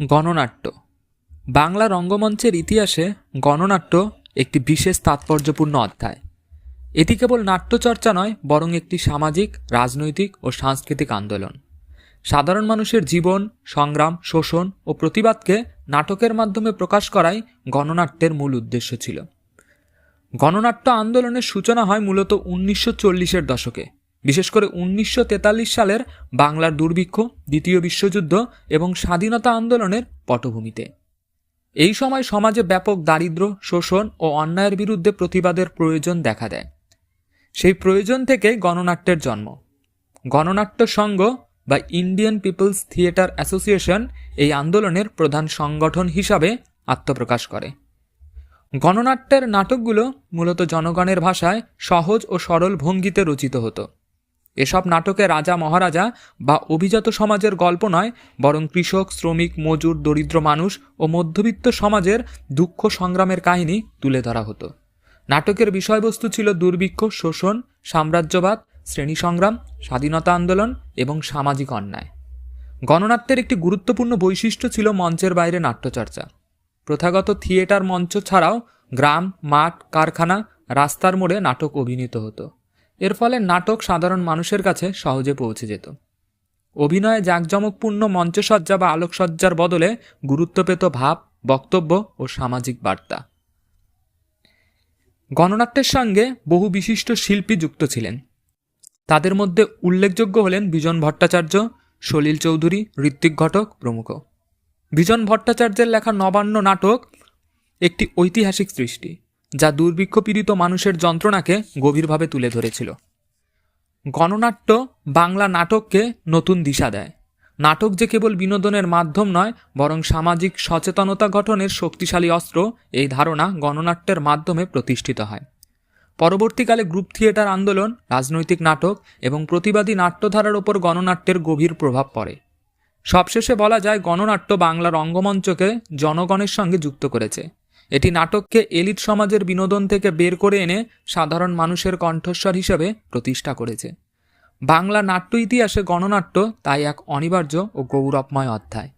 গণনাট্য। বাংলা রঙ্গমঞ্চের ইতিহাসে গণনাট্য একটি বিশেষ তাৎপর্যপূর্ণ অধ্যায়। এটি কেবল নাট্যচর্চা নয়, বরং একটি সামাজিক, রাজনৈতিক ও সাংস্কৃতিক আন্দোলন। সাধারণ মানুষের জীবন, সংগ্রাম, শোষণ ও প্রতিবাদকে নাটকের মাধ্যমে প্রকাশ করাই গণনাট্যের মূল উদ্দেশ্য ছিল। গণনাট্য আন্দোলনের সূচনা হয় মূলত 1940-এর দশকে, বিশেষ করে 1943 সালের বাংলার দুর্ভিক্ষ, দ্বিতীয় বিশ্বযুদ্ধ এবং স্বাধীনতা আন্দোলনের পটভূমিতে। এই সময় সমাজে ব্যাপক দারিদ্র্য, শোষণ ও অন্যায়ের বিরুদ্ধে প্রতিবাদের প্রয়োজন দেখা দেয়। সেই প্রয়োজন থেকে গণনাট্যের জন্ম। গণনাট্য সংঘ বা ইন্ডিয়ান পিপলস থিয়েটার অ্যাসোসিয়েশন এই আন্দোলনের প্রধান সংগঠন হিসাবে আত্মপ্রকাশ করে। গণনাট্যের নাটকগুলো মূলত জনগণের ভাষায় সহজ ও সরল ভঙ্গিতে রচিত হতো। এসব নাটকে রাজা মহারাজা বা অভিজাত সমাজের গল্প নয়, বরং কৃষক, শ্রমিক, মজুর, দরিদ্র মানুষ ও মধ্যবিত্ত সমাজের দুঃখ সংগ্রামের কাহিনী তুলে ধরা হতো। নাটকের বিষয়বস্তু ছিল দুর্ভিক্ষ, শোষণ, সাম্রাজ্যবাদ, শ্রেণী সংগ্রাম, স্বাধীনতা আন্দোলন এবং সামাজিক অন্যায়। গণনাট্যের একটি গুরুত্বপূর্ণ বৈশিষ্ট্য ছিল মঞ্চের বাইরে নাট্যচর্চা। প্রথাগত থিয়েটার মঞ্চ ছাড়াও গ্রাম, মাঠ, কারখানা, রাস্তার মোড়ে নাটক অভিনীত হতো। এর ফলে নাটক সাধারণ মানুষের কাছে সহজে পৌঁছে যেত। অভিনয়ে জাঁকজমকপূর্ণ মঞ্চসজ্জা বা আলোকসজ্জার বদলে গুরুত্ব পেত ভাব, বক্তব্য ও সামাজিক বার্তা। গণনাট্যের সঙ্গে বহু বিশিষ্ট শিল্পী যুক্ত ছিলেন। তাদের মধ্যে উল্লেখযোগ্য হলেন বিজন ভট্টাচার্য, সলিল চৌধুরী, ঋত্বিক ঘটক প্রমুখ। বিজন ভট্টাচার্যের লেখা নবান্ন নাটক একটি ঐতিহাসিক সৃষ্টি, যা দুর্ভিক্ষপীড়িত মানুষের যন্ত্রণাকে গভীরভাবে তুলে ধরেছিল। গণনাট্য বাংলা নাটককে নতুন দিশা দেয়। নাটক যে কেবল বিনোদনের মাধ্যম নয়, বরং সামাজিক সচেতনতা গঠনের শক্তিশালী অস্ত্র, এই ধারণা গণনাট্যের মাধ্যমে প্রতিষ্ঠিত হয়। পরবর্তীকালে গ্রুপ থিয়েটার আন্দোলন, রাজনৈতিক নাটক এবং প্রতিবাদী নাট্যধারার ওপর গণনাট্যের গভীর প্রভাব পড়ে। সবশেষে বলা যায়, গণনাট্য বাংলা রঙ্গমঞ্চকে জনগণের সঙ্গে যুক্ত করেছে। এটি নাটককে এলিট সমাজের বিনোদন থেকে বের করে এনে সাধারণ মানুষের কণ্ঠস্বর হিসেবে প্রতিষ্ঠা করেছে। বাংলা নাট্য ইতিহাসে গণনাট্য তাই এক অনিবার্য ও গৌরবময় অধ্যায়।